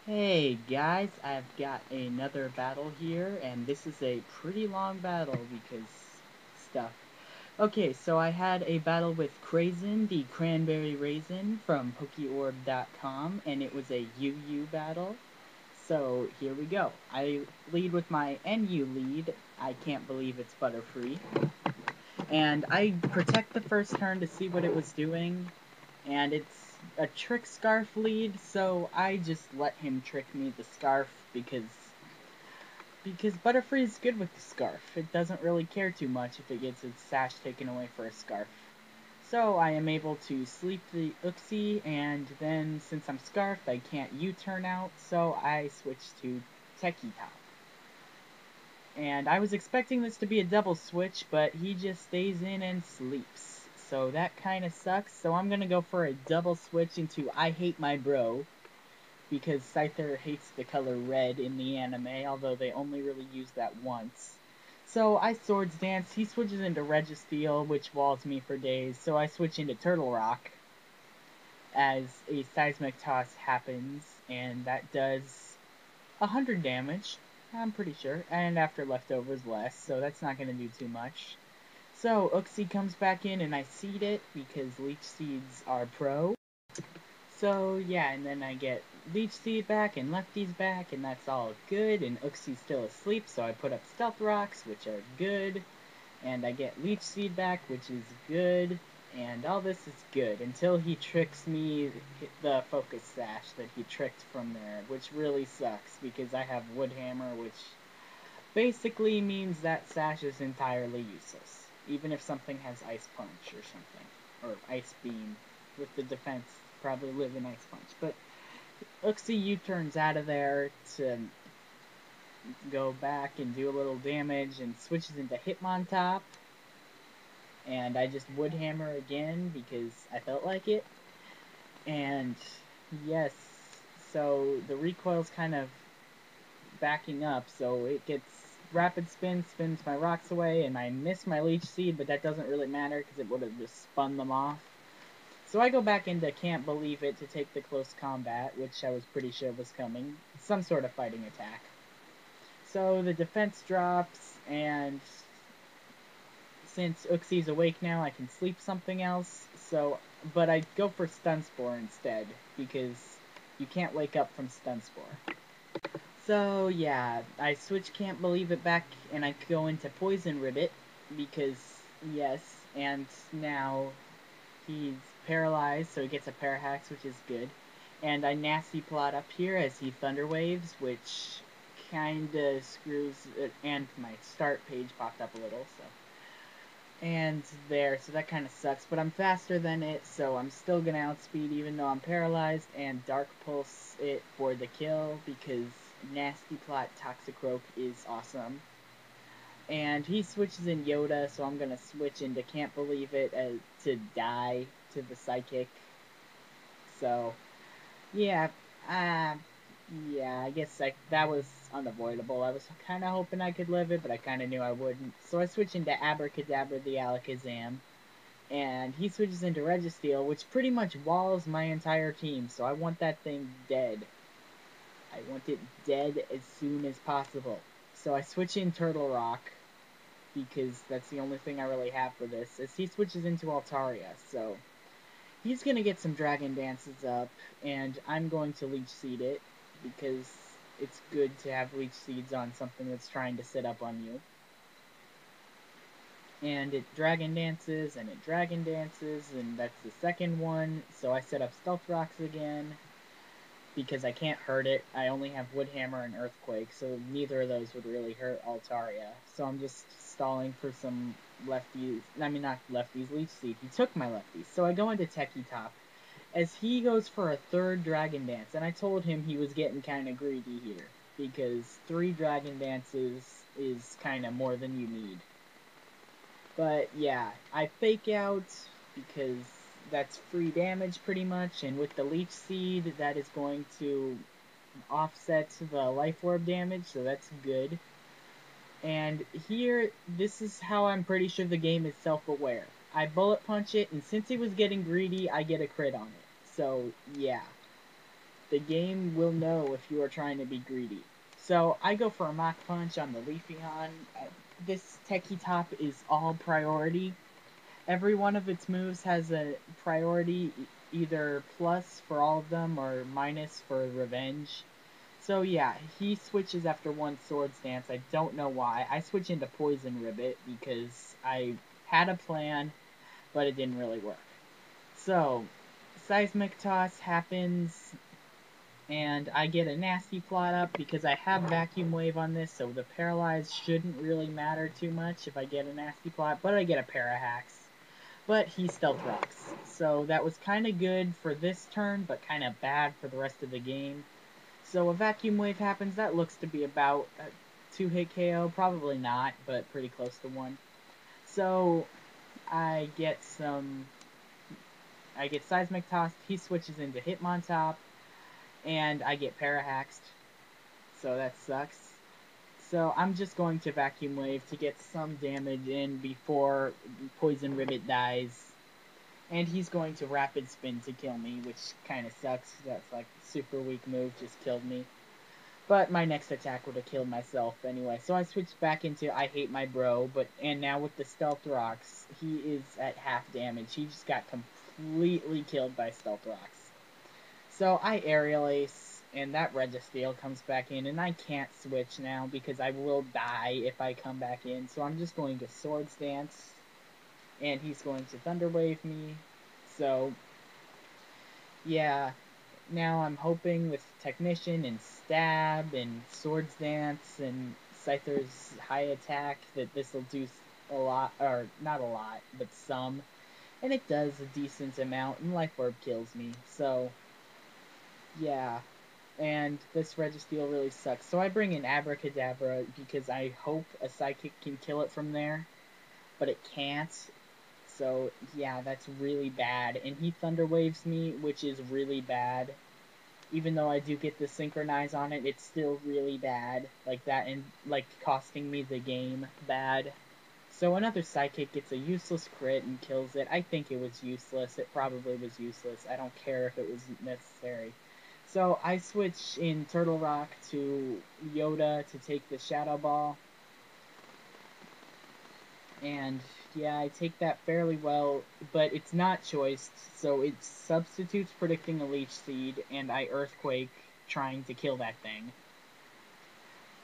Hey guys, I've got another battle here, and this is a pretty long battle because stuff. Okay, so I had a battle with Crasian, the cranberry raisin from PokeOrb.com, and it was a UU battle. So here we go. I lead with my NU lead. I can't believe it's Butterfree. And I protect the first turn to see what it was doing, and it's a trick scarf lead, so I just let him trick me the scarf because Butterfree is good with the scarf. It doesn't really care too much if it gets its sash taken away for a scarf. So I am able to sleep the Uxie, and then since I'm scarfed, I can't U-turn out, so I switch to Techie Top. And I was expecting this to be a double switch, but he just stays in and sleeps. So that kind of sucks. So I'm going to go for a double switch into I Hate My Bro, because Scyther hates the color red in the anime, although they only really use that once. So I Swords Dance, he switches into Registeel, which walls me for days, so I switch into Turtle Rock as a Seismic Toss happens, and that does 100 damage, I'm pretty sure, and after leftovers less, so that's not going to do too much. So Uxie comes back in and I seed it because Leech Seeds are pro. So yeah, and then I get Leech Seed back and Lefties back, and that's all good, and Uxie's still asleep, so I put up Stealth Rocks, which are good, and I get Leech Seed back, which is good, and all this is good, until he tricks me the Focus Sash that he tricked from there, which really sucks, because I have Wood Hammer, which basically means that Sash is entirely useless, even if something has Ice Punch or something, or Ice Beam, with the defense probably live in Ice Punch, but Uxie U-turns out of there to go back and do a little damage and switches into Hitmontop, and I just Wood Hammer again because I felt like it. And yes, so the recoil's kind of backing up, so it gets Rapid Spin, spins my rocks away, and I miss my Leech Seed, but that doesn't really matter because it would have just spun them off. So I go back into Can't Believe It to take the close combat, which I was pretty sure was coming. Some sort of fighting attack. So the defense drops, and since Uxie's awake now, I can sleep something else. So, but I go for Stun Spore instead, because you can't wake up from Stun Spore. So yeah, I switch Can't Believe It back, and I go into Poison Ribbit, because yes, and now he's paralyzed, so he gets a Parahax, which is good. And I Nasty Plot up here as he Thunder Waves, which kinda screws it, and my start page popped up a little, so. And there, so that kind of sucks, but I'm faster than it, so I'm still gonna outspeed even though I'm paralyzed, and Dark Pulse it for the kill, because Nasty Plot Toxicroak is awesome. And he switches in Yoda, so I'm gonna switch into Can't Believe It to die to the Psychic. So, yeah, uh, yeah, I guess that was unavoidable. I was kind of hoping I could live it, but I kind of knew I wouldn't. So I switch into Abracadabra the Alakazam, and he switches into Registeel, which pretty much walls my entire team, so I want that thing dead. I want it dead as soon as possible. So I switch in Turtle Rock, because that's the only thing I really have for this, as he switches into Altaria, so he's going to get some Dragon Dances up, and I'm going to Leech Seed it, because it's good to have Leech Seeds on something that's trying to sit up on you. And it Dragon Dances, and it Dragon Dances, and that's the second one, so I set up Stealth Rocks again, because I can't hurt it. I only have Wood Hammer and Earthquake, so neither of those would really hurt Altaria. So I'm just stalling for some lefties. I mean, not lefties, Leech Seed. He took my lefties. So I go into Techie Top, as he goes for a third Dragon Dance, and I told him he was getting kind of greedy here, because 3 Dragon Dances is kind of more than you need. But yeah, I fake out, because that's free damage pretty much, and with the Leech Seed, that is going to offset the Life Orb damage, so that's good. And here, this is how I'm pretty sure the game is self-aware. I Bullet Punch it, and since he was getting greedy, I get a crit on it. So, yeah. the game will know if you are trying to be greedy. So I go for a Mach Punch on the Leafeon. This Techie Top is all priority. Every one of its moves has a priority, either plus for all of them or minus for revenge. So yeah, he switches after one Swords Dance. I don't know why. I switch into Poison Ribbit because I had a plan, but it didn't really work. So, Seismic Toss happens, and I get a nasty plot up because I have Vacuum Wave on this, so the Paralyze shouldn't really matter too much if I get a nasty plot, but I get a Para-Hacks. But he Stealth Rocks, so that was kind of good for this turn, but kind of bad for the rest of the game. So a Vacuum Wave happens, that looks to be about a 2-hit KO, probably not, but pretty close to one. So I get Seismic Tossed, he switches into Hitmontop, and I get Para-Haxed, so that sucks. So I'm just going to Vacuum Wave to get some damage in before Poison Ribbit dies. And he's going to Rapid Spin to kill me, which kind of sucks. That's like a super weak move, just killed me. But my next attack would have killed myself anyway. So I switched back into I Hate My Bro, and now with the Stealth Rocks, he is at half damage. He just got completely killed by Stealth Rocks. So I Aerial Ace, and that Registeel comes back in, and I can't switch now because I will die if I come back in. So I'm just going to Swords Dance, and he's going to Thunder Wave me. So, yeah, now I'm hoping with Technician and Stab and Swords Dance and Scyther's High Attack that this will do a lot, or not a lot, but some. And it does a decent amount, and Life Orb kills me. So, yeah. And this Registeel really sucks. So I bring in Abracadabra because I hope a Psychic can kill it from there, but it can't. So, yeah, that's really bad. And he Thunder Waves me, which is really bad. Even though I do get the Synchronize on it, it's still really bad. Like that, and like costing me the game bad. So another Psychic gets a useless crit and kills it. I think it was useless. It probably was useless. I don't care if it was necessary. So I switch in Turtle Rock to Yoda to take the Shadow Ball. And yeah, I take that fairly well, but it's not choiced, so it substitutes predicting a Leech Seed, and I Earthquake trying to kill that thing.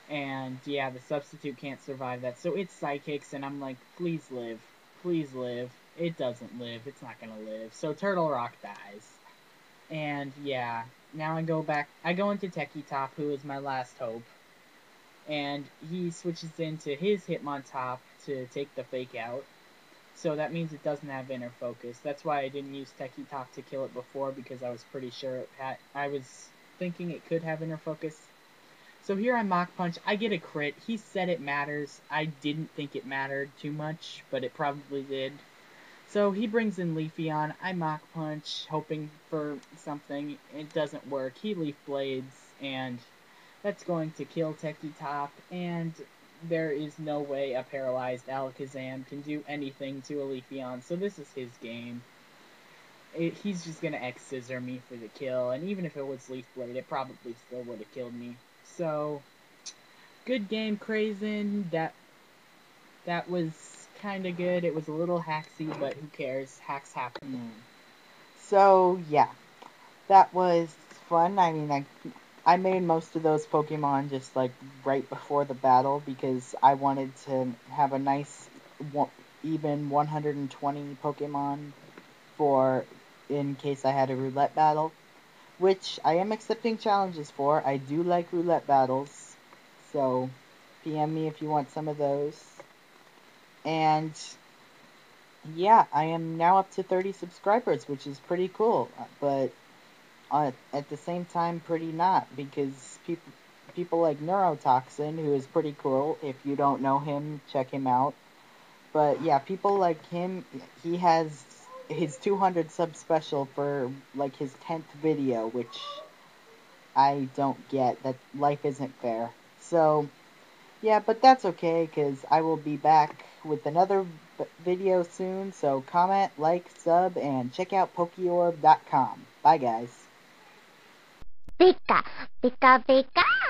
And yeah, the substitute can't survive that, so it Psychics, and I'm like, please live. Please live. It doesn't live. It's not gonna live. So Turtle Rock dies. And yeah, now I go into Techie Top, who is my last hope. And he switches into his Hitmontop to take the Fake out. So that means it doesn't have Inner Focus. That's why I didn't use Techie Top to kill it before, because I was pretty sure I was thinking it could have Inner Focus. So here I Mach Punch. I get a crit. He said it matters. I didn't think it mattered too much, but it probably did. So he brings in Leafeon. I Mach Punch, hoping for something. It doesn't work. He Leaf Blades, and that's going to kill Techie Top, and there is no way a paralyzed Alakazam can do anything to a Leafeon, so this is his game. He's just gonna X-Scissor me for the kill, and even if it was Leaf Blade, it probably still would have killed me. So, good game, Crasian. That was kinda good. It was a little hacksy, but who cares? Hacks happen. So, yeah. That was fun. I mean, I made most of those Pokemon just, like, right before the battle because I wanted to have a nice, even 120 Pokemon for in case I had a roulette battle, which I am accepting challenges for. I do like roulette battles, so PM me if you want some of those. And yeah, I am now up to 30 subscribers, which is pretty cool, but at the same time pretty not, because people like Neurotoxin, who is pretty cool. If you don't know him, check him out. But yeah, people like him, he has his 200 sub special for like his 10th video, which I don't get. That life isn't fair. So yeah, but that's okay, because I will be back with another video soon. So comment, like, sub, and check out Pokeorb.com. Bye, guys. Pika, pika, pika.